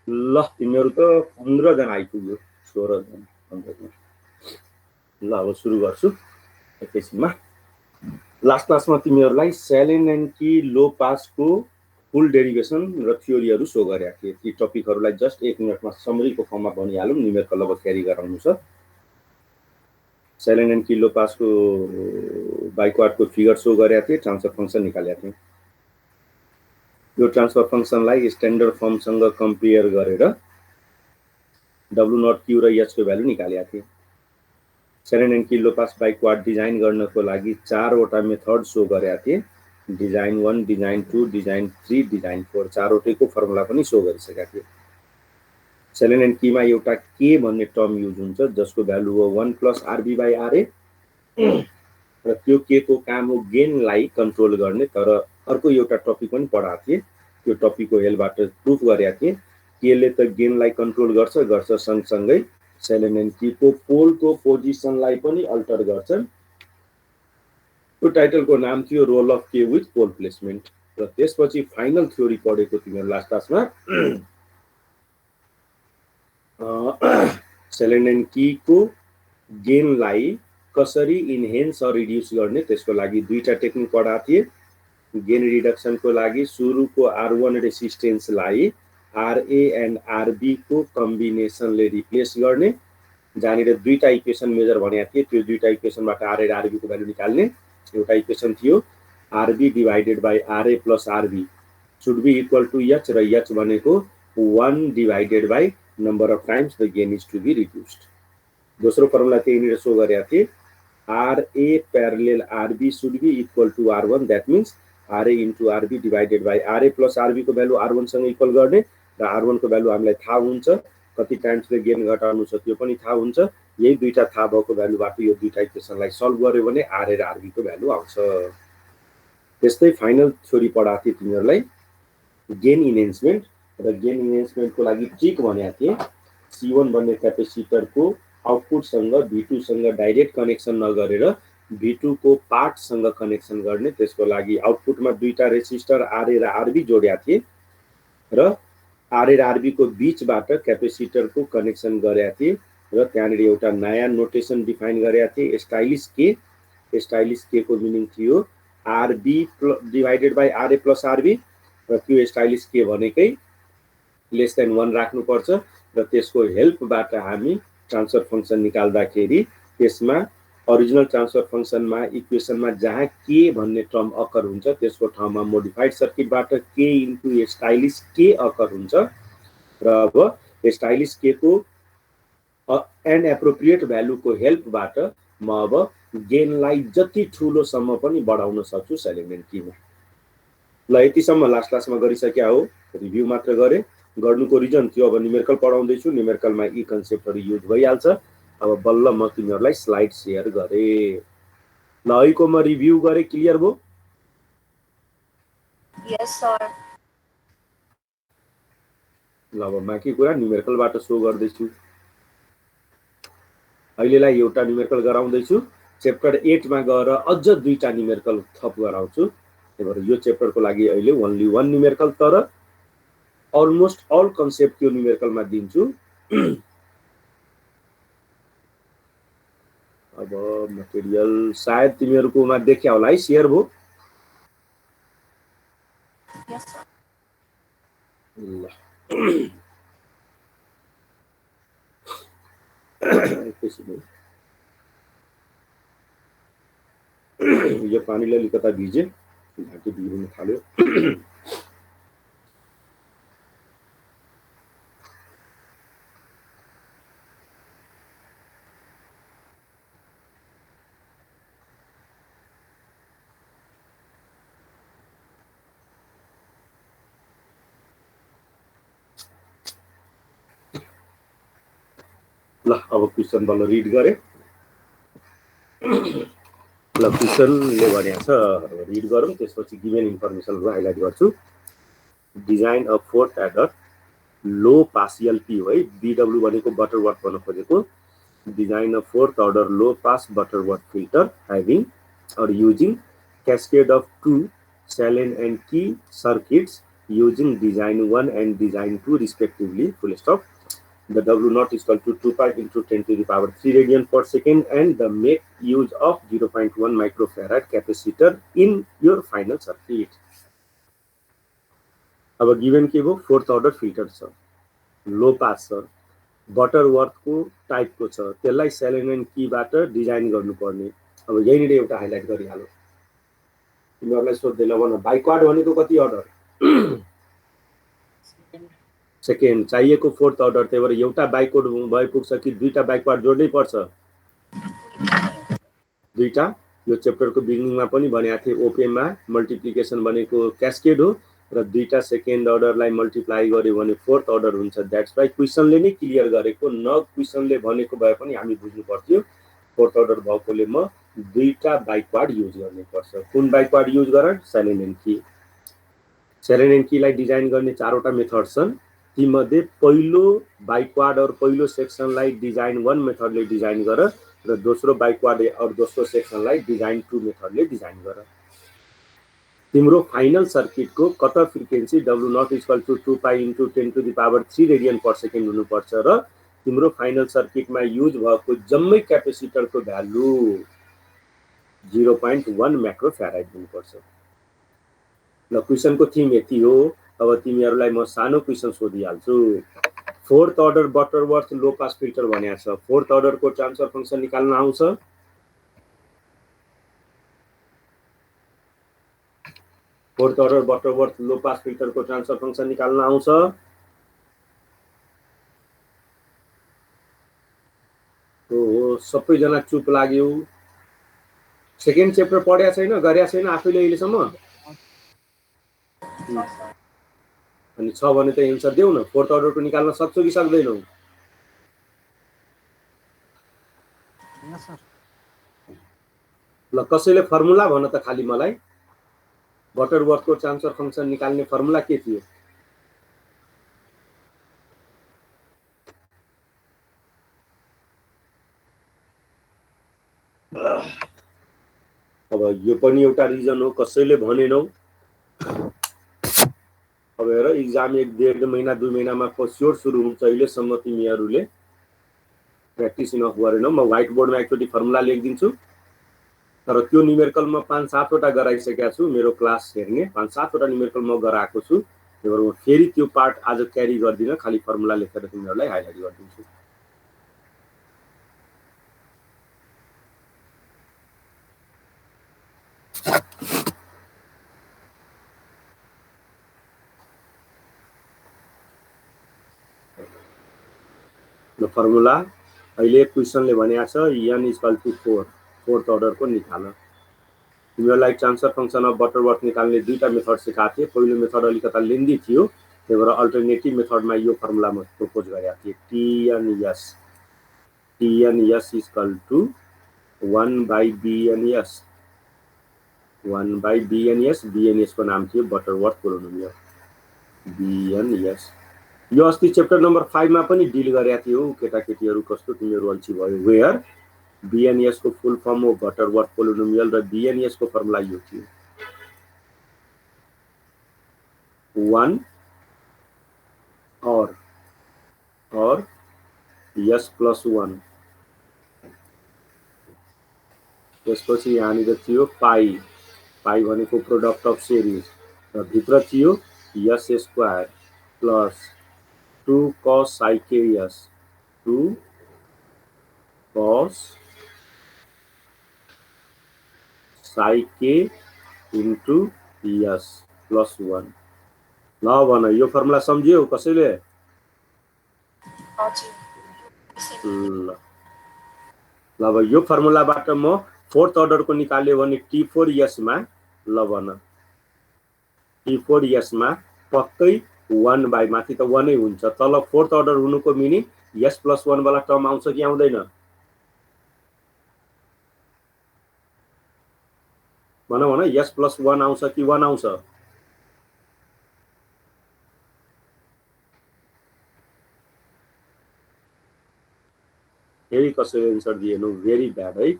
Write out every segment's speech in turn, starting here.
ल तिमीहरू त 15 जना आइपुग्यो, 16 जना 15 जना। ल अब सुरु गर्छु एकैछिनमा। लास्ट क्लासमा तिमीहरूलाई सेलेन एन्ड की लो पासको फुल डेरिभेसन र थ्योरीहरू सो गरेका थिए। ती टपिकहरूलाई जस्ट 1 मिनटमा समरीको फर्ममा भनिहालौँ, न्युमेरिकल अब क्यारी गराउनु छ। सेलेन एन्ड की लो पासको बाइक्वाडको फिगर सो गरेका थिए, ट्रान्सफर फङ्सन निकालेका थिए। यो ट्रान्सफर फङ्सनलाई स्ट्यान्डर्ड फर्मसँग कम्पेयर गरेर W0 Q र H को भ्यालु निकालेका थिए। Sallen and Key low pass biquad design गर्नको लागि 4 वटा मेथड सो गरेका थिए। डिजाइन 1, डिजाइन 2, डिजाइन 3, डिजाइन 4 चारवटैको फर्मुला पनि सो गरिसकेका थिए। सेलेन एन्ड कीमा एउटा के भन्ने टर्म युज हुन्छ जसको भ्यालु हो 1 + RB/RA र त्यो के को काम हो गेनलाई कन्ट्रोल गर्ने। तर अर्को एउटा टपिक पनि पढाएको थिए, त्यो टपिकको हेल्पबाट प्रुफ गरेका थिए। केले त गेनलाई कन्ट्रोल गर्छ सँगसँगै सेलेन एन्ड कीको पोलको पोजिसनलाई पनि अल्टर गर्छ। त्यो टाइटलको नाम थियो रोल अफ के विथ पोल प्लेसमेन्ट। र त्यसपछि फाइनल थ्योरी पढेको तिमीहरू लास्ट क्लासमा सेलेन एन्ड कीको गेनलाई कसरी इन्हेन्स र रिड्युस गर्ने त्यसको लागि दुईटा टेक्निक पढाएको थिए। गेन रिडक्सनको लागि सुरुको R1 रेसिस्टेन्सलाई RA एन्ड RB को कम्बिनेसनले रिप्लेस गर्ने, जहाँनिर दुईटा इक्वेसन मेजर भनेको थिए। त्यो दुईटा इक्वेसनबाट RA र RB को भ्यालु निकाल्ने। एउटा इक्वेसन थियो RB divided by RA plus RB should be equal to H र H भनेको 1 divided by number of times the gain is to be reduced. दोस्रो फर्मुला त्यहीँनिर सो गरेका थिए RA parallel RB should be equal to R1, that means RA into RB divided by RA plus RB को value R1 सँग equal गर्ने र R1 को भ्यालु हामीलाई थाहा हुन्छ, कति टाइम्सले गेन घटाउनु छ त्यो पनि थाहा हुन्छ। यही दुईटा थाहा भएको भ्यालुबाट यो दुईटा इक्वेसनलाई सल्भ गर्यो भने RA र RB को भ्यालु आउँछ। त्यस्तै फाइनल थ्योरी पढाएको थिए तिमीहरूलाई गेन इन्हेन्समेन्ट र गेन इन्हेन्समेन्टको लागि ट्रिक भनेको थिए। C1 भन्ने क्यापेसिटरको आउटपुटसँग V2 सँग डाइरेक्ट कनेक्सन नगरेर V2 को पार्टसँग कनेक्सन गर्ने। त्यसको लागि आउटपुटमा दुईटा रेसिस्टर RA र RB जोडेका थिए र RA र RB को बीचबाट क्यापेसिटरको कनेक्सन गरेका थिए र त्यहाँनिर एउटा नयाँ नोटेसन डिफाइन गरेका थिए स्टाइलिस के। स्टाइलिस के को मिनिङ थियो RB divided by RA plus RB र त्यो स्टाइलिस के भनेकै लेस देन 1 राख्नुपर्छ र त्यसको हेल्पबाट हामी ट्रान्सफर फङ्सन निकाल्दाखेरि त्यसमा ओरिजिनल ट्रान्सफर फङ्सनमा इक्वेसनमा जहाँ के भन्ने टर्म अकर हुन्छ त्यसको ठाउँमा मोडिफाइड सर्किटबाट के इन्टु स्टाइलिस के अकर हुन्छ र अब स्टाइलिस के को एन्ड एप्रोप्रिएट भ्यालुको हेल्पबाट म अब गेनलाई जति ठुलोसम्म पनि बढाउन सक्छु सेलेन एन्ड कीमा। ल यतिसम्म लास्ट क्लासमा गरिसक्या हो, रिभ्यू मात्र गरे। गर्नुको रिजन थियो अब न्युमेरिकल पढाउँदैछु, न्युमेरिकलमा यी कन्सेप्टहरू युज भइहाल्छ। अब बल्ल म तिमीहरूलाई स्लाइड सेयर गरेँ। ल अहिलेको म रिभ्यू गरेँ, क्लियर भयो? यस सर। ल अब बाँकी कुरा न्युमेरिकलबाट सो गर्दैछु। अहिलेलाई एउटा न्युमेरिकल गराउँदैछु, च्याप्टर 8 मा गएर अझ दुईटा न्युमेरिकल थप गराउँछु। त्यही भएर यो च्याप्टरको लागि अहिले ओन्ली 1 न्युमेरिकल, तर अलमोस्ट अल कन्सेप्ट त्यो न्युमेरिकलमा दिन्छु। अब मटेरियल सायद तिमीहरूकोमा देख्या होला है, शेयर भयो? यस सर। ल यो पानीले अलिकता भिजे, घाँटी बिग्रिन थाल्यो। ल अब क्वेसन बल्ल रिड गरे। ल क्वेसनले भनेको छ रिड गरौँ, त्यसपछि गिभन इन्फर्मेसनहरू हाइलाइट गर्छु। Design of fourth adder low pass LP हो है, बीडब्ल्यू भनेको बटरवर्थ भन्न खोजेको। Design of fourth order low pass Butterworth filter having or using cascade of two Sallen and key circuits using design 1 and design 2 respectively, full stop. The W naught is equal to 2 pi into 10 to the power 3 radian per second, and the make use of 0.1 microfarad capacitor in your final circuit. अब given के वो fourth order filter छ, लो pass छ, Butterworth को टाइपको छ, त्यसलाई सेलेन and कीबाट design गर्नुपर्ने। अब यहीँनिर एउटा हाइलाइट गरिहालौँ, तिमीहरूलाई सोध्दै ल भन, बाइक्वाड भनेको कति अर्डर? सेकेन्ड। चाहिएको फोर्थ अर्डर, त्यही भएर एउटा बाइक्वाड भए पुग्छ कि दुईटा बाइक्वाड जोड्नै पर्छ? दुईटा। यो च्याप्टरको बिगिनिङमा पनि भनेको थिएँ, ओपेमा मल्टिप्लिकेसन भनेको क्यास्केड हो र दुईटा सेकेन्ड अर्डरलाई मल्टिप्लाई गर्यो भने फोर्थ अर्डर हुन्छ। द्याट्स वाइ क्वेसनले नै क्लियर गरेको, न क्वेसनले भनेको भए पनि हामी बुझ्नु पर्थ्यो। फोर्थ अर्डर भएकोले म दुईटा बाइक्वाड युज गर्नै पर्छ। कुन बाइक्वाड युज गर? सेलेन एन्ड की। सेलेन एन्ड कीलाई डिजाइन गर्ने चारवटा मेथड छन्, तीमध्ये पहिलो बाइक्वाड और पहिलो सेक्सनलाई डिजाइन 1 मेथडले डिजाइन गर र दोस्रो बाइक्वाड और दोस्रो सेक्सनलाई डिजाइन 2 मेथडले डिजाइन गर। तिम्रो फाइनल सर्किटको cut off frequency W naught is equal to 2 pi into 10 to the power 3 radian per second हुनुपर्छ र तिम्रो फाइनल सर्किटमा युज भएको जम्मै क्यापेसिटरको भ्यालु 0.1 माइक्रोफेराड हुनुपर्छ। ल क्वेसनको थीम यति हो। अब तिमीहरूलाई म सानो क्वेसन सोधिहाल्छु। फोर्थ अर्डर बटरवर्थ लो पास फिल्टर भनेको छ, फोर्थ अर्डरको ट्रान्सफर फंक्सन निकाल्न आउँछ? फोर्थ अर्डर बटरवर्थ लो पास फिल्टरको ट्रान्सफर फंक्सन निकाल्न आउँछ? हो, सबैजना चुप लाग्यो। सेकेन्ड च्याप्टर पढ्या छैन, गर्या छैन आफैले अहिलेसम्म? अनि छ भने त एन्सर देऊ न। फोर्थ अर्डरको निकाल्न सक्छौ कि सक्दैनौ? ल कसैले फर्मुला भन त खाली मलाई। बटरवर्थको ट्रान्सफर फंक्सन निकाल्ने फर्मुला के थियो? अब यो पनि एउटा रिजन हो, कसैले भनेनौ। अब हेर, एक्जाम 1.5 महिना 2 महिनामा स्योर सुरु हुन्छ, अहिलेसम्म तिमीहरूले प्र्याक्टिस इनफ गरेनौ। म व्हाइट बोर्डमा एकचोटि फर्मुला लेखिदिन्छु, तर त्यो न्युमेरिकल म 5-7 वटा गराइसकेको छु। मेरो क्लास हेर्ने 5-7 वटा न्युमेरिकल म गराएको छु, त्यही भएर म फेरि त्यो पार्ट आज क्यारी गर्दिन, खाली फर्मुला लेखेर तिमीहरूलाई हाइलाइट गरिदिन्छु। ल फर्मुला अहिले क्वेसनले भनेको छ n is equal to 4, fourth अर्डरको निकाल। तिमीहरूलाई ट्रान्सफर फंक्सन अफ बटरवर्थ निकाल्ने दुईटा मेथड सिकाएको थिएँ। पहिलो मेथड अलिकता लेन्दी थियो, त्यही भएर अल्टरनेटिभ मेथडमा यो फर्मुला म प्रपोज गरेको थिएँ। TNS is equal to 1 by BNS, 1 by BNS। BNS को नाम थियो बटरवर्थ पोलिनोमियल, BNS। यो अस्ति च्याप्टर नम्बर 5 मा पनि डिल गरेका थियो केटाकेटीहरू, कस्तो तिमीहरू अल्छी भयो। वेयर BNS को फुल फर्म हो बटरवर्थ पोलिनोमियल र BNS को फर्मुला यो थियो 1 और S plus 1। त्यसपछि यहाँनिर थियो पाई भनेको प्रोडक्ट अफ सिरिज र भित्र थियो S square plus 2 cos psi ks, 2 cos psi k into S plus 1। ल भन, यो फर्मुला सम्झियो कसैले? ल अब यो फर्मुलाबाट म फोर्थ अर्डरको निकाल्यो भने T4S मा, ल भन T4S मा पक्कै 1 बाई माथि त 1 नै हुन्छ, तल फोर्थ अर्डर हुनुको मिनिङ S plus 1 वाला टर्म आउँछ कि आउँदैन? भन S plus 1 आउँछ कि 1 आउँछ? फेरि कसैले एन्सर दिएनौ, भेरी ब्याड है।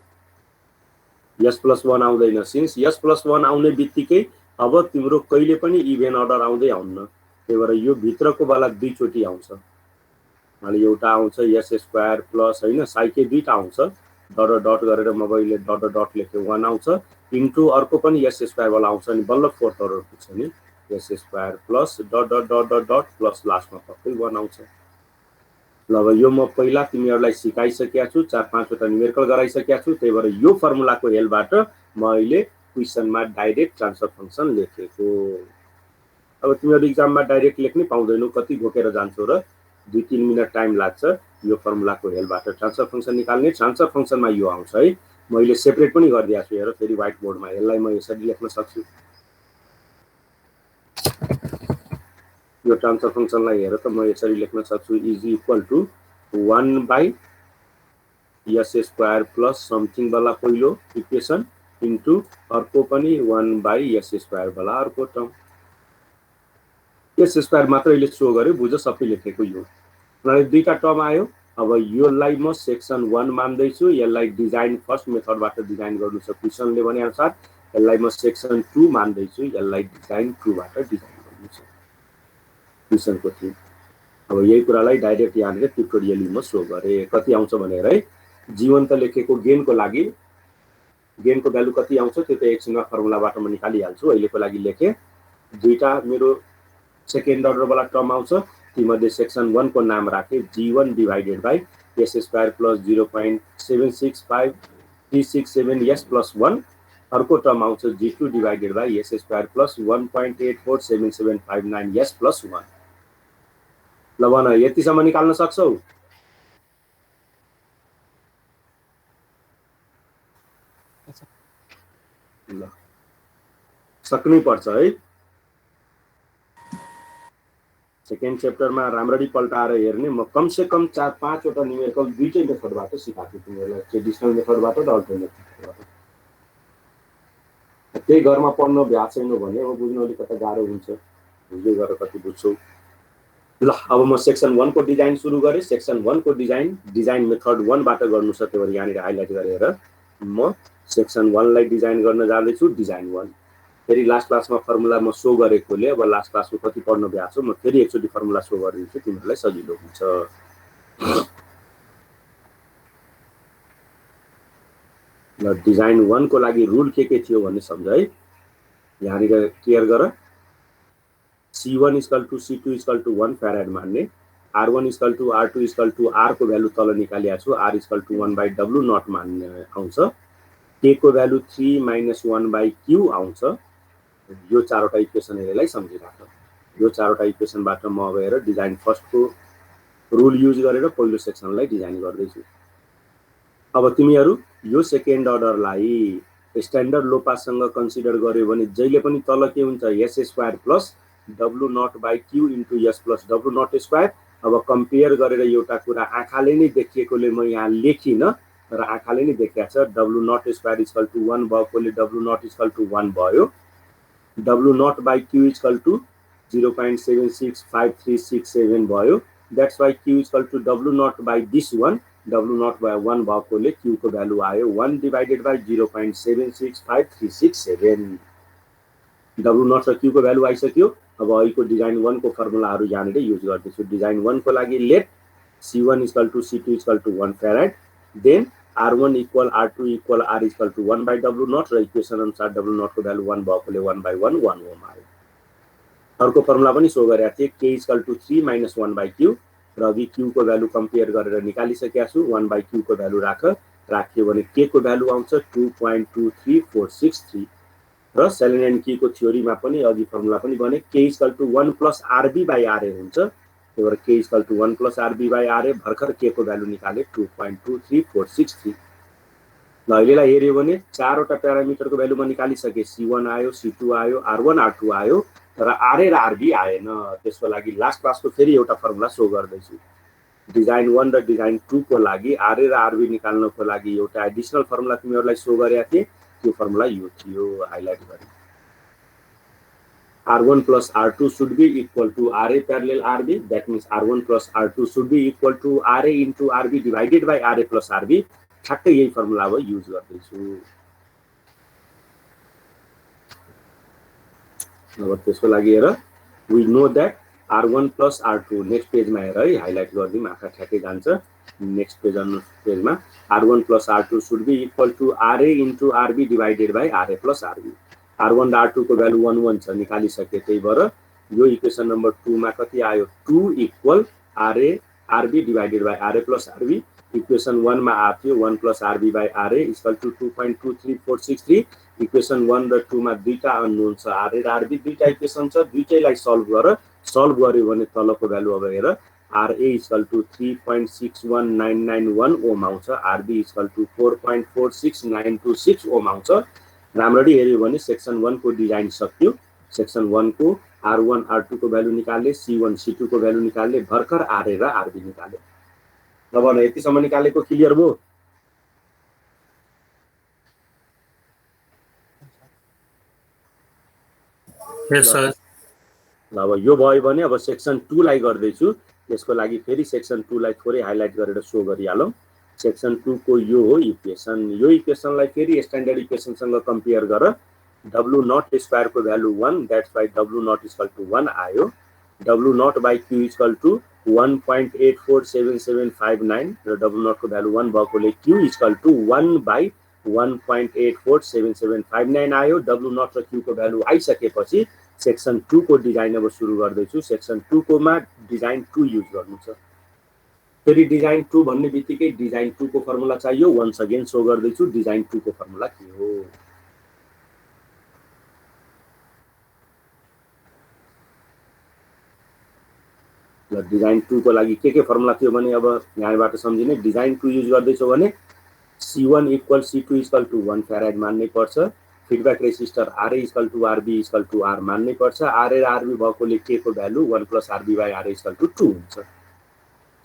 S plus 1 आउँदैन, सिन्स S plus 1 आउने बित्तिकै अब तिम्रो कहिले पनि इभेन अर्डर आउँदै आउन्न, त्यही भएर यो भित्रको वाला दुईचोटि आउँछ। अनि एउटा आउँछ एस स्क्वायर प्लस होइन साइके दुईटा आउँछ, डट डट गरेर मैले डट डट लेखेँ 1 आउँछ, इन्टु अर्को पनि एस स्क्वायर वाला आउँछ, अनि बल्ल फोर्थ अर्डर पुग्छ नि S square plus dot dot dot dot dot plus लास्टमा पक्कै 1 आउँछ। ल अब यो म पहिला तिमीहरूलाई सिकाइसकेका छु, 4-5 वटा न्युमेरिकल गराइसकेका छु, त्यही भएर यो फर्मुलाको हेल्पबाट म अहिले क्वेसनमा डाइरेक्ट ट्रान्सफर फङ्सन लेखेको। अब तिमीहरू इक्जाममा डाइरेक्ट लेख्नै पाउँदैनौ, कति घोकेर जान्छौ र 2-3 मिनट टाइम लाग्छ यो फर्मुलाको हेल्पबाट ट्रान्सफर फङ्सन निकाल्ने। ट्रान्सफर फङ्सनमा यो आउँछ है, मैले सेपरेट पनि गरिदिएको छु हेर, फेरि व्हाइट बोर्डमा यसलाई म यसरी लेख्न सक्छु। यो ट्रान्सफर फङ्सनलाई हेर त म यसरी लेख्न सक्छु, is equal to 1 by S square plus something वाला पहिलो इक्वेसन इन्टु अर्को पनि 1 बाई एस स्क्वायर वाला अर्को टर्म। एस स्क्वायर मात्र अहिले सो गर्यो, बुझ सबै लेखेको यो। मलाई दुईटा टर्म आयो, अब योलाई म सेक्सन 1 मान्दैछु, यसलाई डिजाइन फर्स्ट मेथडबाट डिजाइन गर्नु छ क्वेसनले भने अनुसार, यसलाई म सेक्सन 2 मान्दैछु, यसलाई डिजाइन 2 बाट डिजाइन गर्नु छ क्वेसनको थ्रु। अब यही कुरालाई डाइरेक्ट यहाँनिर ट्युटोरियली म सो गरेँ, कति आउँछ भनेर है। जीवन त लेखेको गेनको लागि, गेनको भ्यालु कति आउँछ त्यो त एकछिनमा फर्मुलाबाट म निकालिहाल्छु, अहिलेको लागि लेखेँ। दुईटा मेरो सेकेन्ड अर्डर वाला टर्म आउँछ, तीमध्ये सेक्सन 1 को नाम राखेँ G1 divided by S square plus 0.765367 S plus 1, अर्को टर्म आउँछ G2 divided by S square plus 1.847759 S plus 1। ल भन यतिसम्म निकाल्न सक्छौ? ल सक्नै पर्छ है। सेकेन्ड च्याप्टरमा राम्ररी पल्टाएर हेर्ने, म कमसे कम 4-5 वटा न्युमेरिकल दुईटै मेथडबाट सिकाएको तिमीहरूलाई, ट्रेडिसनल मेथडबाट र अल्टरनेट मेथडबाट। त्यही घरमा पढ्न भ्याएको छैन भने अब बुझ्न अलिक कता गाह्रो हुन्छ, बुझ्दै गरेर कति बुझ्छौ। ल अब म सेक्सन 1 को डिजाइन सुरु गरेँ। सेक्सन 1 को डिजाइन मेथड 1 बाट गर्नु छ, त्यही भएर यहाँनिर हाइलाइट गरेर म सेक्सन 1 लाई डिजाइन गर्न जाँदैछु, डिजाइन 1। फेरि लास्ट क्लासमा फर्मुला म सो गरेकोले अब लास्ट क्लासको कति पढ्न भ्याएको छ, म फेरि एकचोटि फर्मुला सो गरिदिन्छु, तिमीहरूलाई सजिलो हुन्छ। ल डिजाइन 1 को लागि रुल के थियो भन्ने सम्झ है, यहाँनिर क्लियर गर। C1 equal to C2 equal to 1 farad मान्ने, R1 equal to R2 equal to R को भ्यालु तल निकालिएको छु, R equal to 1 by W naught मान्ने आउँछ, K को भ्यालु 3 माइनस 1 बाई Q आउँछ। यो चारवटा इक्वेसन हेरेलाई सम्झिराख। यो चारवटा इक्वेसनबाट म अब हेर डिजाइन फर्स्टको रुल युज गरेर पहिलो सेक्सनलाई डिजाइन गर्दैछु। अब तिमीहरू यो सेकेन्ड अर्डरलाई स्ट्यान्डर्ड लोपासँग कन्सिडर गर्यो भने जहिले पनि तल के हुन्छ, S square plus W naught by Q into S plus W naught square. अब कम्पेयर गरेर एउटा कुरा आँखाले नै देखिएकोले म यहाँ लेखिनँ, तर आँखाले नै देखिएको छ, W naught square equal to 1 भएकोले डब्लु नट इक्वल टु 1 भयो, W naught by Q equal to 0.765367 भयो, that's why Q equal to W naught by this 1, W naught by 1 भएकोले क्यू को भ्यालु आयो 1 डिवाइडेड बाई 0.765367। डब्लु नट र Q को value आइसक्यो। अब अहिलेको डिजाइन 1 को फर्मुलाहरू यहाँनिर युज गर्दैछु। डिजाइन 1 को लागि let C1 equal to C2 equal to 1 farad, then R1 equal R2 equal R equal to 1 by W naught, र इक्वेसन अनुसार डब्लु नट को भ्यालु 1 भएकोले 1 बाई 1 1 ओम आयो। अर्को फर्मुला पनि सो गरेको थिएँ, K equal to 3 minus 1 by Q, र अघि क्यू को भ्यालु कम्पेयर गरेर निकालिसकेका छु। 1 बाई क्यू को भ्यालु राख्यो भने के को भ्यालु आउँछ 2.23463, र सेलेन एन्ड की को थ्योरीमा पनि अघि फर्मुला पनि भने K equal to 1 plus RB by RA हुन्छ, त्यही भएर K equal to 1 plus RB by RA, भर्खर के को भ्यालु निकाले 2.23463। ल अहिलेलाई हेऱ्यो भने चारवटा प्यारामिटरको भ्यालु म निकालिसकेँ, C1 आयो, C2 आयो, R1 R2 आयो, तर आरए र आरबी आएन। त्यसको लागि लास्ट क्लासको फेरि एउटा फर्मुला सो गर्दैछु। डिजाइन 1 र डिजाइन 2 को लागि आरए र आरबी निकाल्नको लागि एउटा एडिसनल फर्मुला तिमीहरूलाई सो गरेको थिएँ, त्यो फर्मुला यो थियो, हाइलाइट गरेँ। R1 plus R2 should be equal to RA parallel RB, that means R1 plus R2 should be equal to RA into RB divided by RA plus RB। ठ्याक्कै यही formula अब use गर्दैछु। अब त्यसको लागि हेर we know that R1 plus R2 next पेजमा हेर है हाइलाइट गरिदिउँ आँखा ठ्याक्कै जान्छ नेक्स्ट पेजमा R1 plus R2 should be equal to RA into RB divided by RA plus RB R1 र R2 को भ्यालु 1 1 छ निकालिसके त्यही भएर यो इक्वेसन नम्बर 2 मा कति आयो 2 equal RA RB divided by RA plus RB equation 1 मा आथ्यो 1 plus RB by RA equal to 2.23463 equation 1 र 2 मा दुईटा अननोन छ RA र RB दुईटा इक्वेसन छ दुईटैलाई सल्भ गर्यो भने तलको भ्यालु अब हेर RA इक्वल टु 3.61991 ओम आउँछ RB इक्वल टु 4.46926 ओम आउँछ राम्ररी हेर्यो भने सेक्सन 1 को डिजाइन सक्यो सेक्सन 1 को R1 R2 को भ्यालु निकाल्ने C1 C2 को भ्यालु निकाल्ने भर्खर RA र RB निकाल्यो अब यतिसम्म निकालेको क्लियर भयो यस सर अब यो भयो भने अब सेक्सन 2 लाई गर्दै छु त्यसको लागि फेरि सेक्सन 2 लाई थोरै हाइलाइट गरेर सो गरिहालौं सेक्सन 2 को यो हो यो इक्वेसनलाई फेरि स्ट्यान्डर्ड इक्वेसनसँग कम्पेयर गर W नट स्क्वायर को value 1 that's why W naught equal to 1 आयो W naught by Q equal to 1.847759 र W नट को भ्यालु 1 भएकोले Q इक्वल टु 1 बाइ 1.847759 आयो W नट र Q को भ्यालु आइसकेपछि सेक्सन 2 को डिजाइन अब सुरु गर्दैछु सेक्सन 2 को मा डिजाइन 2 युज गर्नु छ फेरि डिजाइन 2 भन्ने बित्तिकै डिजाइन 2 को फर्मुला चाहियो वन्स अगेन सो गर्दैछु डिजाइन 2 को फर्मुला के हो ल डिजाइन 2 को लागि के फर्मुला थियो भने अब यहाँबाट सम्झिने डिजाइन 2 युज गर्दैछौ भने C1 equal C2 equal to 1 farad मान्नै पर्छ feedback resistor RA equal to RB equal to R मान्नै पर्छ RA र RB भएकोले के को value 1 plus RB by RA equal to 2 हुन्छ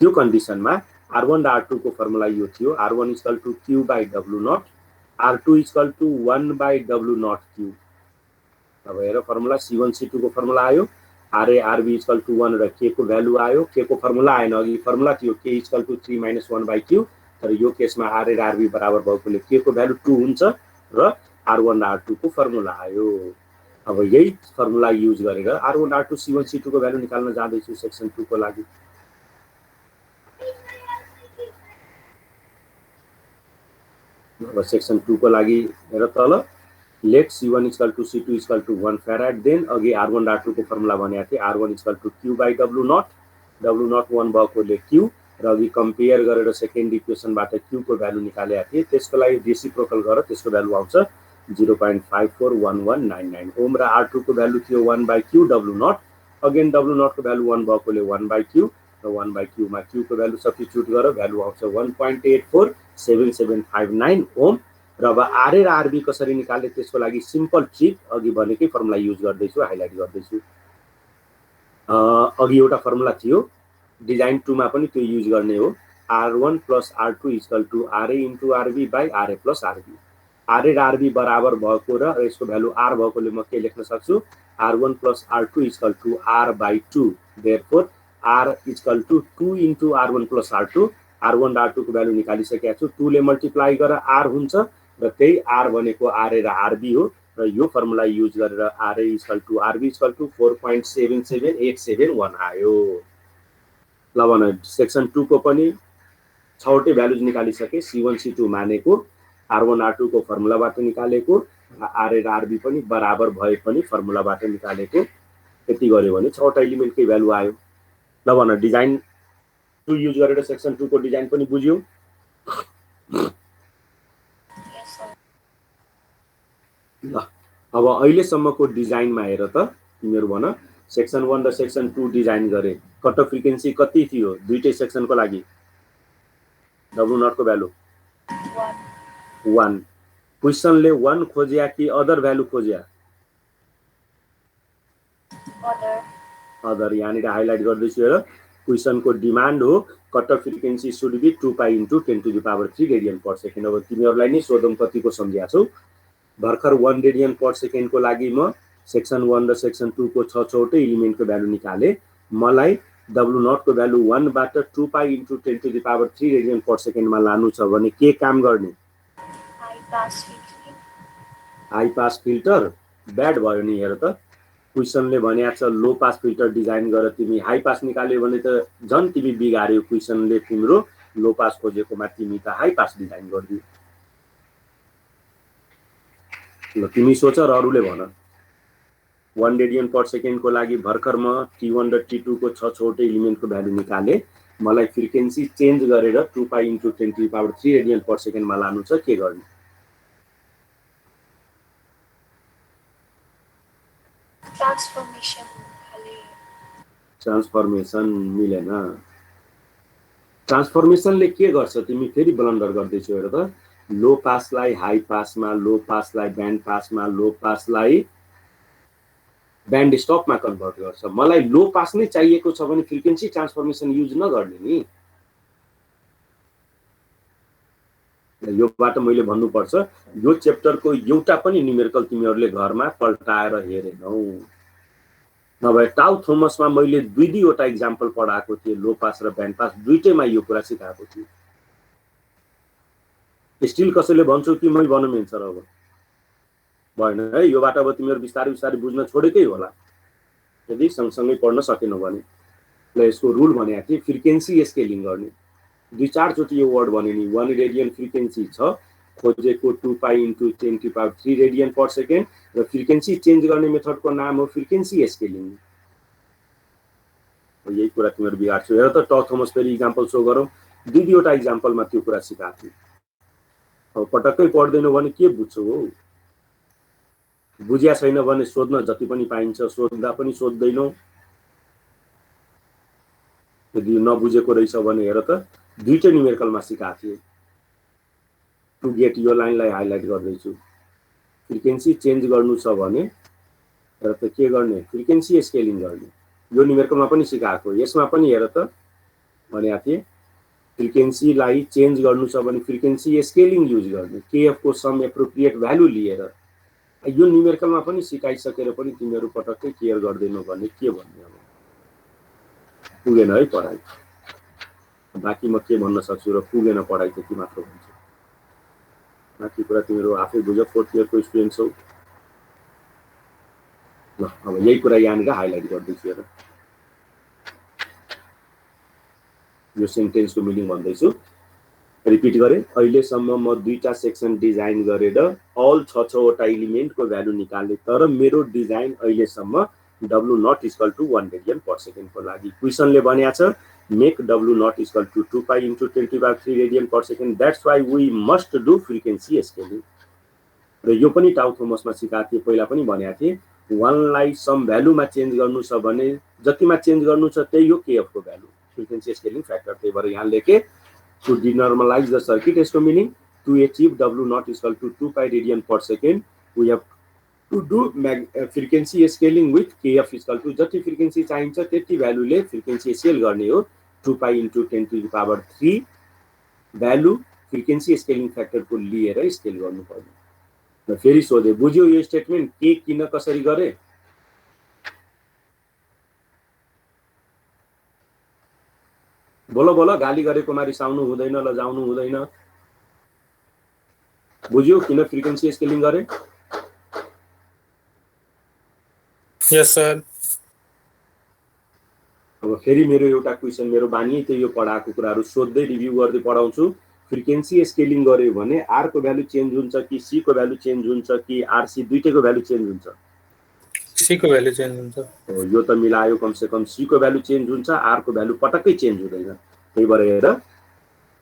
त्यो कन्डिसनमा R1 र R2 को फर्मुला यो थियो R1 equal to Q by W naught R2 equal to 1 by W naught Q अब हेर फर्मुला C1 C2 को फर्मुला आयो RA RB इक्वल टु 1 र K को भ्यालु आयो K को फर्मुला आएन अघि फर्मुला थियो K equal to 3 - 1 by Q तर यो केसमा RA र RB बराबर भएकोले K को भ्यालु 2 हुन्छ र R1 र R2 को फर्मुला आयो अब यही फर्मुला युज गरेर R1 R2 C1 C2 को भ्यालु निकाल्न जाँदैछु सेक्सन 2 को लागि अब सेक्सन 2 को लागि हेर तल let C1 equal to C2 equal to 1 farad then अघि R1 R2 को फर्मुला भनेको थिए R1 equal to Q by W naught 1 भएकोले Q र अघि कम्पेयर गरेर सेकेन्ड इक्वेसनबाट Q को भ्यालु निकालेका थिए त्यसको लागि रेसिप्रोकल गर त्यसको भ्यालु आउँछ 0.541199 ओम र R2 को भ्यालु थियो 1 by Q W naught again W naught को भ्यालु 1 भएकोले 1 बाइ Q र 1 बाइ Q मा Q को भ्यालु सब्स्टिट्युट गर भ्यालु आउँछ 1.847759 ओम र अब RA र RB कसरी निकाल्ने त्यसको लागि सिम्पल ट्रिक अघि भनेकै फर्मुला युज गर्दैछु हाइलाइट गर्दैछु अघि एउटा फर्मुला थियो डिजाइन 2 मा पनि त्यो युज गर्ने हो R1 plus R2 equal to RA into RB by RA plus RB RA र RB बराबर भएको र यसको भ्यालु R भएकोले म के लेख्न सक्छु R1 plus R2 equal to R by 2 therefore R equal to 2 into R1 plus R2 R1 र R2 को भ्यालु निकालिसकेका छु 2 ले मल्टिप्लाई गरेर R हुन्छ र त्यही R भनेको RA र RB हो र यो फर्मुला युज गरेर RA equal to RB equal to 4.77871 आयो ल भन सेक्सन 2 को पनि 6वटै भ्यालुज निकालिसके C1 C2 मानेको R1 R2 को फर्मुलाबाट निकालेको RA र RB पनि बराबर भए पनि फर्मुलाबाट निकालेको त्यति गर्यो भने 6वटा एलिमेन्टकै भ्यालु आयो ल भन डिजाइन 2 युज गरेर सेक्सन 2 को डिजाइन पनि बुझ्यौ ल अब अहिले सम्मको डिजाइनमा हेर त तिमीहरु भन सेक्सन 1 र सेक्सन 2 डिजाइन गरे कट अफ फ्रिक्वेन्सी कति थियो दुईटै सेक्सनको लागि W नट को भ्यालु 1 क्वेशनले 1 खोज्या कि अदर भ्यालु खोज्या अदर यहाँनिर हाइलाइट गर्दैछु हेर क्वेशनको डिमान्ड हो cut off frequency should be 2 pi into 10 to the power 3 radian per second अब तिमीहरुलाई नै सोधम कतिको सम्झ्या छौ भर्खर 1 रेडियन पर सेकेन्ड को लागि म सेक्सन 1 र सेक्सन 2 को 6वटै एलिमेन्टको भ्यालु निकाले मलाई W नट को भ्यालु 1 बाट 2 pi into 10 to the power 3 radian per सेकेन्डमा लानु छ भने के काम गर्ने हाई पास फिल्टर ब्याड भयो नि हेर त क्वेसनले भनेको छ लो पास फिल्टर डिजाइन गर, तिमी हाई पास निकाल्यो भने त झन् तिमी बिगार्यो। क्वेसनले तिम्रो लो पास खोजेकोमा तिमी त हाई पास डिजाइन गरिदियो। ल तिमी सोच र अरूले भन। 1 रेडियन पर सेकेन्डको लागि भर्खर म T1 र T2 को 6 छोटै एलिमेन्टको भ्यालु निकाले, मलाई फ्रिक्वेन्सी चेन्ज गरेर 2 पाई इन्टु 10⁻³ रेडियन पर सेकेन्डमा लानु छ, के गर्ने? ट्रान्सफर्मेसन मिलेन। ट्रान्सफर्मेसनले के गर्छ तिमी फेरि ब्लन्डर गर्दैछौ हेर त। लो पासलाई हाई पासमा, लो पासलाई ब्यान्ड पासमा, लो पासलाई ब्यान्ड स्टपमा कन्भर्ट गर्छ। मलाई लो पास नै चाहिएको छ भने फ्रिक्वेन्सी ट्रान्सफर्मेसन युज नगर्ने नि। योबाट मैले भन्नुपर्छ यो च्याप्टरको एउटा पनि न्युमेरिकल तिमीहरूले घरमा पल्टाएर हेरेनौ। नभए टाउ थोमसमा मैले दुईवटा इक्जाम्पल पढाएको थिएँ, लो पास र ब्यान्ड पास, दुईटैमा यो कुरा सिकाएको थिएँ। स्टिल कसैले भन्छौ कि मै बनौँ एन्सर? अब भएन है, योबाट अब तिमीहरू बिस्तारै बिस्तारै बुझ्न छोडेकै होला यदि सँगसँगै पढ्न सकेनौ भने। ल यसको रुल भनेको थिएँ, फ्रिक्वेन्सी स्केलिङ गर्ने। 2-4 चोटि यो वर्ड भने नि 1 रेडियन फ्रिक्वेन्सी छ, खोजेको 2 pi into 10⁻³ radian per second, र फ्रिक्वेन्सी चेन्ज गर्ने मेथडको नाम हो फ्रिक्वेन्सी स्केलिङ। यही कुरा तिमीहरू बिगाड्छौ। हेर त टाउ थोमस फेरि इक्जाम्पल सो गरौँ। दुईवटा इक्जाम्पलमा त्यो कुरा सिकाएको थिएँ। अब पटक्कै पढ्दैनौ भने के बुझ्छौ हो? बुझिया छैन भने सोध्न जति पनि पाइन्छ सोध्दा पनि सोध्दैनौ। यदि नबुझेको रहेछ भने हेर त दुईटै न्युमेरिकलमा सिकाएको थिएँ। टु गेट यो लाइनलाई हाइलाइट गर्दैछु। फ्रिक्वेन्सी चेन्ज गर्नु छ भने हेर त के गर्ने? फ्रिक्वेन्सी स्केलिङ गर्ने। यो न्युमेरिकलमा पनि सिकाएको, यसमा पनि हेर त भनेको थिएँ फ्रिक्वेन्सीलाई चेन्ज गर्नु छ भने फ्रिक्वेन्सी स्केलिङ युज गर्ने, केएफ को सम एप्रोप्रिएट भ्यालु लिएर। यो न्युमेरिकलमा पनि सिकाइसकेर पनि तिमीहरू पटक्कै केयर गर्दैनौ भने के भन्ने? अब पुगेन है पढाइ। बाँकी म के भन्न सक्छु र पुगेन पढाइ त्यति मात्र भन्छु। बाँकी कुरा तिमीहरू आफै बुझ, 4th इयरको स्टुडेन्ट छौ। ल अब यही कुरा यहाँनिर हाइलाइट गर्दैछु हेर। यो सेन्टेन्सको मिनिङ भन्दैछु, रिपिट गरे। अहिलेसम्म म 2टा सेक्सन डिजाइन गरेर अल 6-6वटा एलिमेन्टको भ्यालु निकाले, तर मेरो डिजाइन अहिलेसम्म W0 equal to 1 radian per सेकेन्डको लागि। क्वेसनले भनेको छ make W0 equal to 2 pi into 10⁻³ radian per second, that's why we must do frequency scaling. र यो पनि टाउ थोमसमा सिकाएको थिएँ, पहिला पनि भनेको थिएँ। 1 लाई सम भ्यालुमा चेन्ज गर्नु छ भने जतिमा चेन्ज गर्नु छ त्यही हो केएफ को भ्यालु, फ्रिक्वेन्सी स्केलिङ फ्याक्टर। त्यही भएर यहाँ लेखे टु डिनर्मलाइज द सर्किट। यसको meaning to achieve W0 equal to 2 pi radian per second we have to do frequency scaling with KF equal to जति फ्रिक्वेन्सी चाहिन्छ त्यति भ्यालुले फ्रिक्वेन्सी स्केल गर्ने हो। 2 pi into 10⁻³ value frequency scaling फ्याक्टरको लिएर scale गर्नुपर्ने। र फेरि सोधे बुझ्यो यो स्टेटमेन्ट के किन कसरी गरे? बोलो बोलो, गाली गरेकोमा रिसाउनु हुँदैन, लजाउनु हुँदैन। बुझ्यो किन फ्रिक्वेन्सी स्केलिङ गरे? यस सर। अब फेरि मेरो एउटा क्वेसन, मेरो बानी त्यही हो पढाएको कुराहरू सोध्दै रिभ्यू गर्दै पढाउँछु। फ्रिक्वेन्सी स्केलिङ गर्यो भने आर को भ्यालु चेन्ज हुन्छ कि सी को भ्यालु चेन्ज हुन्छ कि आरसी दुईटैको भ्यालु चेन्ज हुन्छ? सी को भ्यालु चेन्ज हुन्छ। यो त मिलायो, कम से कम सी को भ्यालु चेन्ज हुन्छ, आर को भ्यालु पटक्कै चेन्ज हुँदैन। त्यही भएर हेर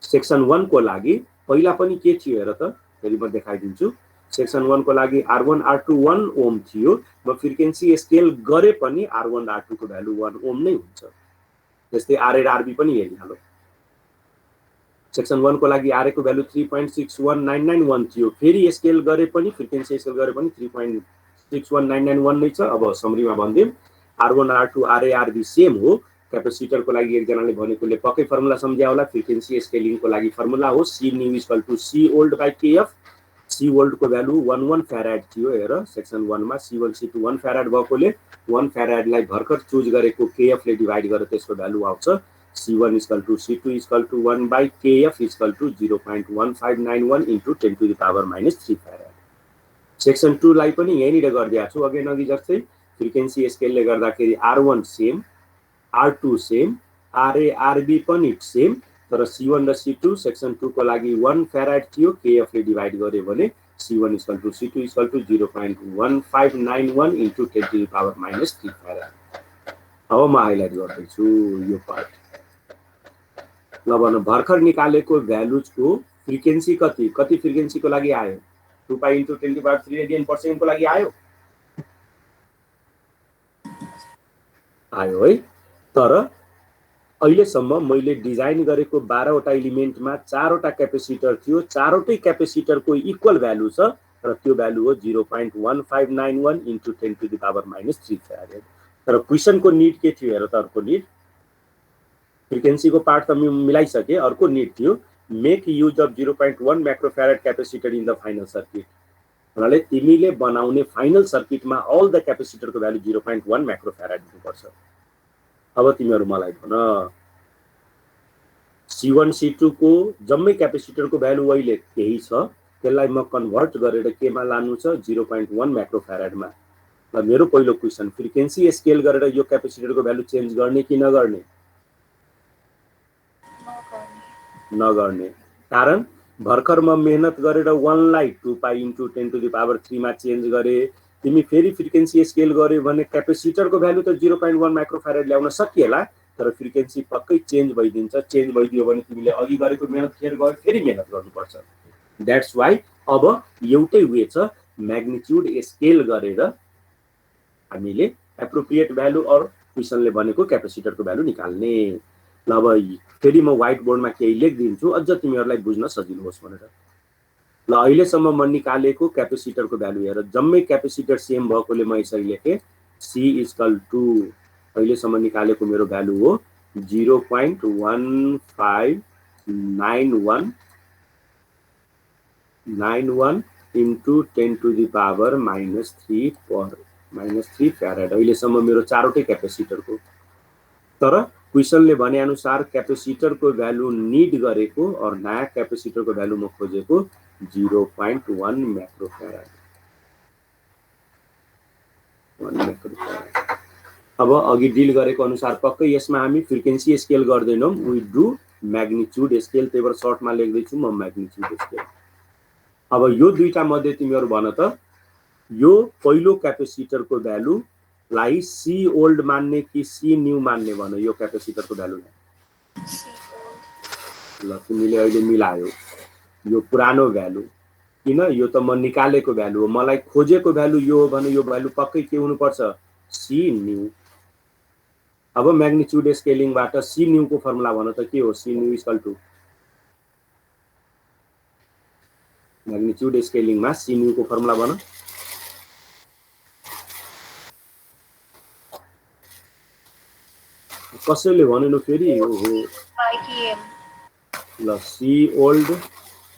सेक्सन 1 को लागि पहिला पनि के थियो हेर त, फेरि म देखाइदिन्छु। सेक्सन 1 को लागि R1 R2 1 ओम थियो, म फ्रिक्वेन्सी स्केल गरे पनि R1 R2 को भ्यालु 1 ओम नै हुन्छ। त्यस्तै RA र RB पनि हेरिहालौ। सेक्सन 1 को लागि RA को भ्यालु 3.61991 थियो, फेरि स्केल गरे पनि फ्रिक्वेन्सी स्केल गरे पनि 3.61991 नै छ। अब समरीमा भन्दिम R1 R2 RA RB same हो। क्यापेसिटर को लागि एकजनाले भनेकोले पक्कै फर्मुला सम्झ्या होला। फ्रिक्वेन्सी स्केलिङ को लागि फर्मुला हो C new equal to C old by KF। C old को भ्यालु 11 फ्याराड थियो। हेर सेक्सन 1 मा C1 C2 1 फ्याराड भएकोले 1 फ्याराडलाई भर्खर चुज गरेको KF ले डिभाइड गरेर त्यसको भ्यालु आउँछ C1 equal to C2 equal to 1 by KF equal to 0.1591 into 10⁻³ -3 farad. Section 2 लाई पनि यहीँनिर गरिदिएको छु अघि जस्तै। फ्रिक्वेन्सी स्केलले गर्दाखेरि R1 same, R2 same, RA RB पनि सेम, तर C1 र C2 सेक्सन 2 को लागि 1 फेराड थियो, KF ले डिभाइड गर्यो भने C1 = C2 = 0.1591 into 10 to the power minus 3 farad. अब म हाइलाइट गर्दैछु यो पार्ट। ल भन भर्खर निकालेको भ्यालुजको फ्रिक्वेन्सी कति फ्रिक्वेन्सीको लागि आयो? 2 pi into 10 to the power 3 radian per सेकेन्डको लागि आयो है। तर अहिलेसम्म मैले डिजाइन गरेको 12 वटा एलिमेन्टमा 4 वटा क्यापेसिटर थियो, चारवटै क्यापेसिटरको इक्वल भ्यालु छ, र त्यो भ्यालु हो 0.1591 into 10 to the power minus 3 farad. तर क्वेशनको नीड के थियो हेर त? अर्को नीड फ्रिक्वेन्सीको पार्ट त मिलाइसके, अर्को नीड थियो make use of 0.1 microfarad capacitor in the final circuit. भन्नाले तिमीले बनाउने फाइनल सर्किटमा अल द क्यापेसिटरको भ्यालु 0.1 माइक्रोफेराड हुनुपर्छ। अब तिमीहरू मलाई भन C1 C2 को जम्मै क्यापेसिटरको भ्यालु अहिले केही छ, त्यसलाई म कन्भर्ट गरेर केमा लानु छ? 0.1 माइक्रोफेराडमा। र मेरो पहिलो क्वेशन फ्रिक्वेन्सी स्केल गरेर यो क्यापेसिटरको भ्यालु चेन्ज गर्ने कि नगर्ने? नगर्ने। कारण भर्खर म मेहनत गरेर 1 लाई 2 pi into 10 to the power 3 मा चेन्ज गरे, तिमी फेरि फ्रिक्वेन्सी स्केल गर्यो भने क्यापेसिटरको भ्यालु त 0.1 माइक्रोफेराड ल्याउन सकिएला, तर फ्रिक्वेन्सी पक्कै चेन्ज भइदिन्छ। चेन्ज भइदियो भने तिमीले अघि गरेको मेहनत फेरि मेहनत गर्नुपर्छ। द्याट्स वाइ अब एउटै वे छ, म्याग्निट्युड स्केल गरेर हामीले एप्रोप्रिएट भ्यालु अर क्वेशनले भनेको क्यापेसिटरको भ्यालु निकाल्ने। ल अब फेरि म व्हाइट बोर्डमा केही लेखिदिन्छु अझ तिमीहरूलाई बुझ्न सजिलो होस् भनेर। ल अहिलेसम्म म निकालेको क्यापेसिटरको भ्यालु हेर, जम्मै क्यापेसिटर सेम भएकोले म यसरी लेखेँ C = अहिलेसम्म निकालेको मेरो भ्यालु हो 0.1591 into 10 to the power minus 3 farad. अहिलेसम्म मेरो चारवटै क्यापेसिटरको। तर क्वेशनले भने अनुसार क्यापेसिटरको भ्यालु निड गरेको और नयाँ क्यापेसिटरको भ्यालु म खोजेको 0.1 माइक्रोफेराड। अब अघि डिल गरेको अनुसार पक्कै यसमा हामी फ्रिक्वेन्सी स्केल गर्दैनौं, वी डु म्याग्निट्युड स्केल। त्यही भएर सर्टमा लेख्दैछु म म्याग्निट्युड स्केल। अब यो दुईटा मध्ये तिमीहरू भन त यो पहिलो क्यापेसिटरको भ्यालु लाई C ओल्ड मान्ने कि C न्यू मान्ने भन? यो क्यापेसिटरको भ्यालुलाई ल तिमीले अहिले मिलायो, यो पुरानो भ्यालु किन? यो त म निकालेको भ्यालु हो, मलाई खोजेको भ्यालु यो हो भने यो भ्यालु पक्कै के हुनुपर्छ? C new. अब म्याग्निट्युड स्केलिङबाट C न्यू को फर्मुला भन त के हो? C न्यू = म्याग्निट्युड स्केलिङमा C न्यू को फर्मुला भन। कसैले भनेन फेरि हो ल C ओल्ड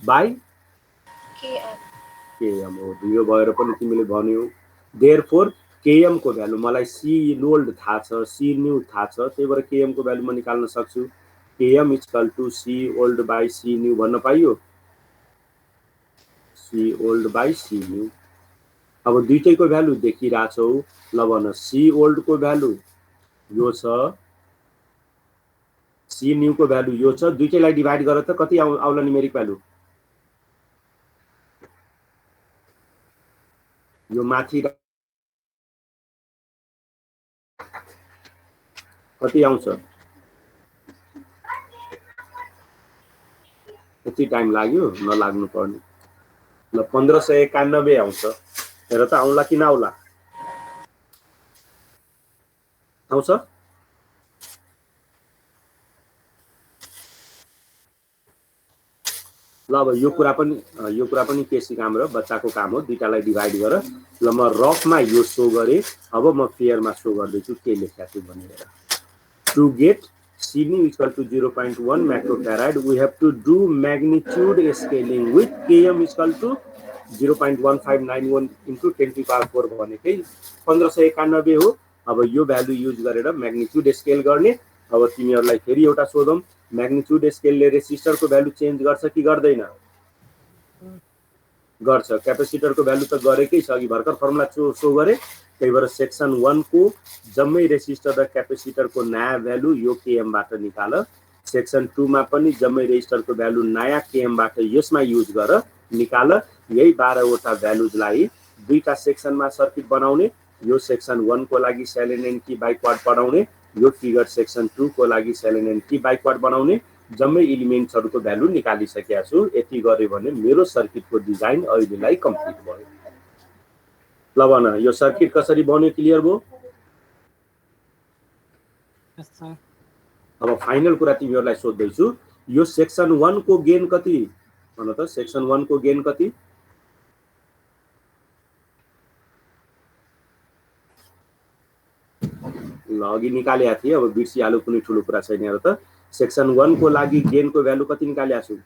बाई KM हो। यो भएर पनि तिमीले भन्यौ। देयरफोर KM को भ्यालु मलाई C ओल्ड थाहा छ, C न्यू थाहा छ, त्यही भएर KM को भ्यालु म निकाल्न सक्छु। KM = C old by C new भन्न पाइयो? C old by C new. अब दुईटैको भ्यालु देखिराछौ। ल भन C ओल्ड को भ्यालु यो छ, C न्यू को भ्यालु यो छ, दुईटैलाई डिभाइड गर त कति आउला न्युमेरिक भ्यालु? यो माथि कति आउँछ? कति टाइम लाग्यो? नलाग्नु पर्ने। ल 1591 आउँछ। हेर त आउला कि नआउला? आउँछ? ल अब यो कुरा पनि केसी काम र बच्चाको काम हो, दुईटालाई डिभाइड गर। ल म रफमा यो शो गरे, अब म फेयरमा शो गर्दैछु के लेख्या छु भनेर। To get C new = 0.1 microfarad we have to do magnitude scaling with KM = 0.1591 into 10 to the power 4 भनेकै 1591 हो। अब यो भ्यालु युज गरेर म्याग्निट्युड स्केल गर्ने। अब तिमीहरूलाई फेरि एउटा सोधौं, म्याग्निट्युड स्केलले रेसिस्टरको भ्यालु चेन्ज गर्छ कि गर्दैन? गर्छ। क्यापेसिटरको भ्यालु त गरेकै छ, अघि भर्खर फर्मुला सो गरे। त्यही भएर सेक्सन 1 को जम्मै रेजिस्टर र क्यापेसिटरको नयाँ भ्यालु यो केएम बाट निकाल। सेक्सन 2 मा पनि जम्मै रेजिस्टरको भ्यालु नयाँ केएम बाट यसमा युज गर निकाल। यही 12 वटा भ्यालुजलाई दुईटा सेक्सनमा सर्किट बनाउने। यो सेक्सन 1 को लागि सेल एन्ड एन की बाइ क्वाड पढाउने, यो फिगर सेक्सन 2 को लागि सेल एन्ड एन की बाइ क्वाड बनाउने। जम्मै एलिमेन्ट्सहरुको भ्यालु निकालिसकेका छु। यति गरे भने मेरो सर्किटको डिजाइन अहिलेलाई कम्प्लिट भयो। ल भन यो सर्किट कसरी बन्यो, क्लियर भयो? यस सर। अब फाइनल कुरा तिमीहरुलाई सोध्दै छु, यो सेक्सन 1 को गेन कति भन त? सेक्सन 1 को गेन कति? ल अघि निकालेका थिए, अब बिर्सिहाल्यो, कुनै ठुलो कुरा छैन। हेर त सेक्सन 1 को लागि गेन को भ्यालु कति निकालेका छु?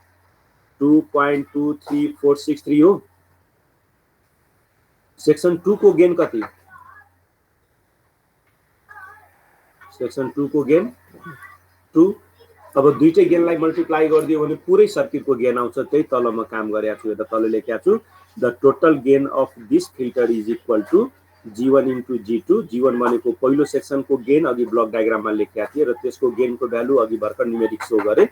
2.23463 हो। सेक्सन 2 को गेन कति? सेक्सन 2 को गेन 2। अब दुईटै गेनलाई मल्टिप्लाई गरिदियो भने पुरै सर्किटको गेन आउँछ। त्यही तल म काम गरेको छु, एउटा तल लेखेको छु। The total gain of this filter is equal to G1 into G2। G1 भनेको पहिलो सेक्सनको गेन, अघि ब्लक डायग्राममा लेखेका थिए, र त्यसको गेनको भ्यालु अघि भर्खर न्युमेरिक शो गरे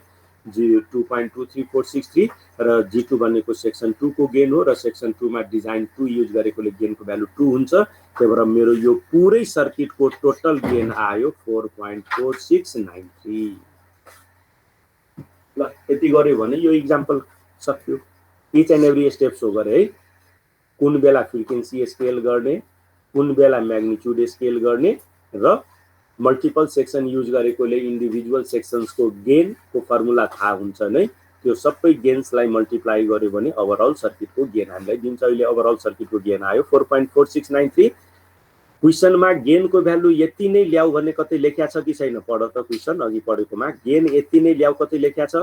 2.23463, र G2 भनेको सेक्सन 2 को गेन हो, र सेक्सन 2 मा डिजाइन 2 युज गरेकोले गेनको भ्यालु 2 हुन्छ। त्यही भएर मेरो यो पुरै सर्किटको टोटल गेन आयो 4.4693। ल यति गर्यो भने यो एक्जाम्पल सक्यो। Each and every step show गरे है। कुन बेला फ्रिक्वेन्सी स्केल गर्ने, कुन बेला म्याग्निट्युड स्केल गर्ने, र मल्टिपल सेक्सन युज गरेकोले इन्डिभिजुअल सेक्सन्सको गेनको फर्मुला थाहा हुन्छ नै। त्यो सबै गेन्सलाई मल्टिप्लाई गर्यो भने ओभरअल सर्किटको गेन हामीलाई दिन्छ। अहिले ओभरअल सर्किटको गेन आयो 4.4693। क्वेशनमा गेनको भ्यालु यति नै ल्याऊ भन्ने कतै लेख्या छ कि छैन? पढ त क्वेशन, अघि पढेकोमा गेन यति नै ल्याऊ कतै लेख्या छ?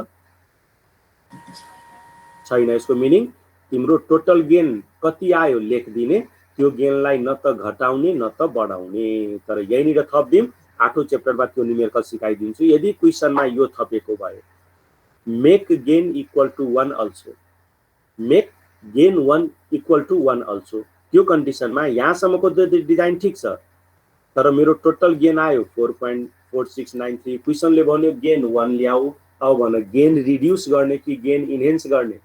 छैन। यसको मिनिङ तिम्रो टोटल गेन कति आयो लेखदिने, त्यो गेनलाई न त घटाउने न त बढाउने। तर यहीँनिर थप्दिम, 8औं च्याप्टरमा त्यो न्युमेरिकल सिकाइदिन्छु। यदि क्वेशनमा यो थपेको भए make gain equal to 1 also, make gain 1 equal to 1 also, त्यो कन्डिसनमा यहाँसम्मको डिजाइन ठिक छ। तर मेरो टोटल गेन आयो 4.4693। क्वेशनले भन्यो गेन 1 ल्याऊ। अब भन गेन रिड्युस गर्ने कि गेन इन्हेन्स गर्ने?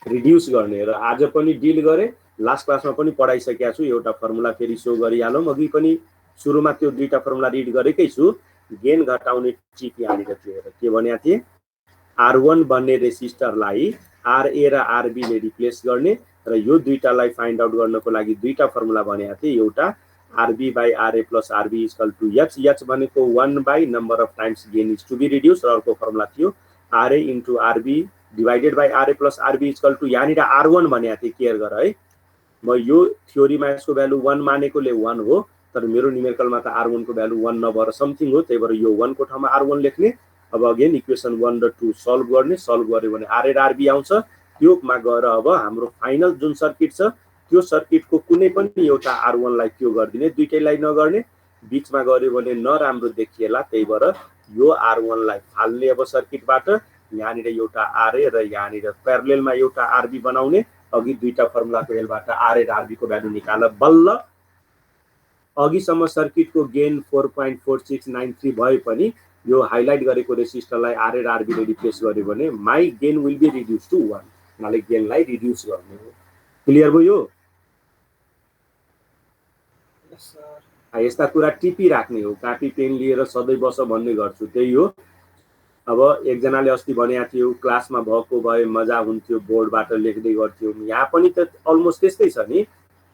रिड्युस गर्ने। र आज पनि डिल गरे, लास्ट क्लासमा पनि पढाइसकेका छु। एउटा फर्मुला फेरि शो गरिहालौँ। अघि पनि सुरुमा त्यो दुईटा फर्मुला रिड गरेकै छु। गेन घटाउने टिप यहाँनिर थियो। के भनेको थिए? R1 भन्ने रेसिस्टरलाई RA र RB ले रिप्लेस गर्ने, र यो दुईटालाई फाइन्ड आउट गर्नको लागि दुईटा फर्मुला भनेको थिए। एउटा RB by RA plus RB is equal to H। H भनेको 1 by number of times gain is to be reduce, र अर्को फर्मुला थियो RA into RB divided by RA plus RB is equal to, यहाँनिर R1 भनेको थिए, care गर है। म यो थ्योरीमा यसको भ्यालु 1 मानेकोले 1 हो, तर मेरो न्युमेरिकलमा त R1 को भ्यालु 1 नभएर समथिङ हो। त्यही भएर यो 1 को ठाउँमा R1 लेख्ने। अब अगेन इक्वेसन 1 र 2 सल्भ गर्ने। सल्भ गर्यो भने RA र RB आउँछ। त्योमा गएर अब हाम्रो फाइनल जुन सर्किट छ, त्यो सर्किटको कुनै पनि एउटा R1 लाई त्यो गर्दिने, दुईटैलाई नगर्ने। बीचमा गर्यो भने नराम्रो देखिएला। त्यही भएर यो R1 लाई फाल्ने अब सर्किटबाट। यहाँनिर एउटा RA र यहाँनिर प्यारलेलमा एउटा RB बनाउने। अघि दुईटा फर्मुलाको हेल्पबाट RA र RB को भ्यालु निकाल। बल्ल अघिसम्म सर्किटको गेन 4.4693 भए पनि यो हाइलाइट गरेको रेसिस्टरलाई RA र RB ले रिप्लेस गर्यो भने my gain will be reduce to 1। नाले गेनलाई रिड्युस गर्ने हो। क्लियर भयो यो? Yes sir. यस्ता कुरा टिपी राख्ने हो। कापी पेन लिएर सधैँ बस भन्ने गर्छु, त्यही हो। अब एकजनाले अस्ति भनेको थियो क्लासमा भएको भए मजा हुन्थ्यो, बोर्डबाट लेख्दै गर्थ्यो। यहाँ पनि त अलमोस्ट त्यस्तै छ नि।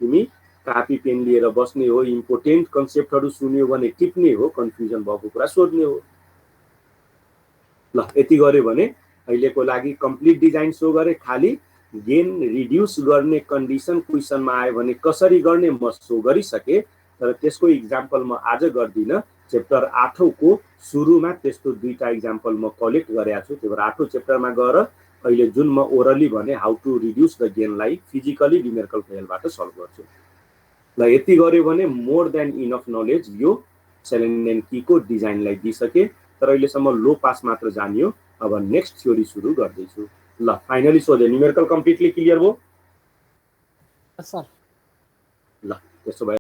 तिमी कापी पेन लिएर बस्ने हो, इम्पोर्टेन्ट कन्सेप्टहरु सुन्यो भने टिप्ने हो, कन्फ्युजन भएको कुरा सोध्ने हो। ल यति गर्यो भने अहिलेको लागि कम्प्लिट डिजाइन शो गरे। खाली गेन रिड्युस गर्ने कन्डिसन क्वेशनमा आयो भने कसरी गर्ने म शो गरिसके, तर त्यसको एक्जाम्पल म आज गर्दिन। च्याप्टर 8औं को सुरुमा त्यस्तो दुईटा एक्जाम्पल म कलेक्ट गरेको छु। त्यही भएर 8औं च्याप्टरमा गएर अहिले जुन म ओरली भने हाउ टु रिड्युस द गेनलाई फिजिकली न्युमेरिकल खेलबाट सल्भ गर्छु। ल यति गर्यो भने मोर देन इनफ नलेज यो सेल एन्ड एन की को डिजाइनलाई दिइसके। तर अहिलेसम्म लो पास मात्र जानियो। अब नेक्स्ट थ्योरी सुरु गर्दैछु। ल फाइनली सोध्यो न्युमेरिकल कम्प्लिटली क्लियर भयो Yes, sir. ल त्यसो भए